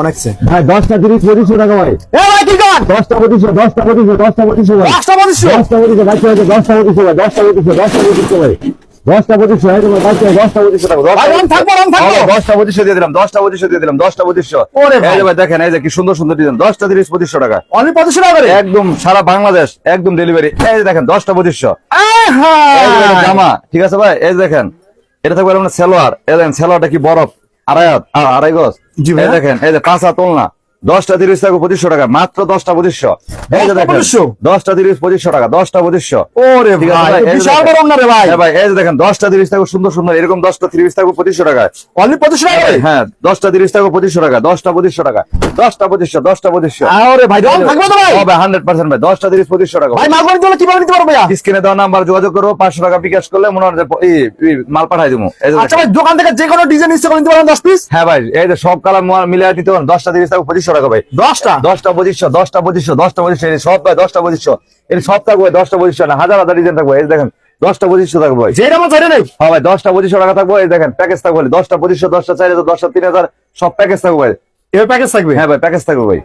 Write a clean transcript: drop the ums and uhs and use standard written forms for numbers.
অনেকছে ভাই 10টা 30 2500 টাকা ভাই। এ ভাই কি কর 10টা 2500 10টা 2500 10টা 2500 ভাই। 10টা 2500 10টা 2500 ভাই, 10টা 2500 ভাই, 10টা 2500 10টা 2500 ভাই। 10টা 2500 এই তোমার ভাই, 10টা 2500 টাকা। ভাই রং থাকবো রং থাকবো 10টা 2500 দিয়ে দিলাম, 10টা 2500 দিয়ে দিলাম, 10টা 2500। ওরে ভাই। এই যে ভাই দেখেন, এই যে কি সুন্দর সুন্দর ডিজাইন, 10টা 30 2500 টাকা। অনলি 2500 টাকা করে একদম সারা বাংলাদেশ একদম ডেলিভারি। এই যে দেখেন 10টা 2500। আহা এই যে দেখেন জামা, ঠিক আছে ভাই, এই যে দেখেন এটা থাকবে আপনার সালোয়ার। এই দেখেন সালোয়ারটা কি বরফ, আড়াই হাত আর আড়াই গজ। জি ভাই। এই দেখেন এই যে 5 হাত ওলনা, 10টা 30 থাকবে 2500 টাকা, মাত্র 10টা 2500। এই যে দেখেন 2500 10টা 30 2500 টাকা, 10টা 2500। ওরে ঠিক আছে ভাই ভাই, এই যে বিশাল দেখেন। বড় না রে ভাই হ্যাঁ ভাই, এই যে দেখেন 10টা 30 থাকবে সুন্দর সুন্দর, এরকম 10টা 30 থাকবে 2500 টাকা। অনলি 2500 টাকা করে হ্যাঁ 10টা 30 থাকবে 2500 টাকা, 10টা 2500 টাকা, 10টা 2500, 10টা 2500। আরে ভাই রং থাকবে তো ভাই হবে 100% ভাই, 10টা 30 2500 টাকা। ভাই মাল করে দিলে কিভাবে নিতে পারবো ভাইয়া স্ক্রিনে দেওয়া নাম্বার যোগাযোগ করবো, 500 টাকা বিকাশ করলে মনে হয় যে এই মাল পাঠাই দেবো। এই যে আচ্ছা দেখেন। ভাই দোকান থেকে যে কোনো ডিজাইন ইচ্ছে করে নিতে পারবেন 10 পিস হ্যাঁ ভাই, এই যে সব কালার মিলে দিতে পারেন, 10টা 30 থাকবে 2500 টাকা ভাই। 10টা 10টা 2500, 10টা 2500, 10টা 2500, এই সব ভাই 10টা 2500, এই সব থাকবে 10টা 2500 না, হাজার হাজার ডিজাইন থাকবে। এই যে দেখেন 10টা 2500 থাকবে ভাই। যেটা মন চাইলে নেই হ্যাঁ ভাই 10টা 2500 টাকা থাকবে। এই দেখেন প্যাকেজ থাকবে 10টা 2500, 10টা 4000, 10টা 3000, সব প্যাকেজ থাকবে ভাই। এর প্যাকেজ থাকবে হ্যাঁ ভাই প্যাকেজ থাকবে ভাই।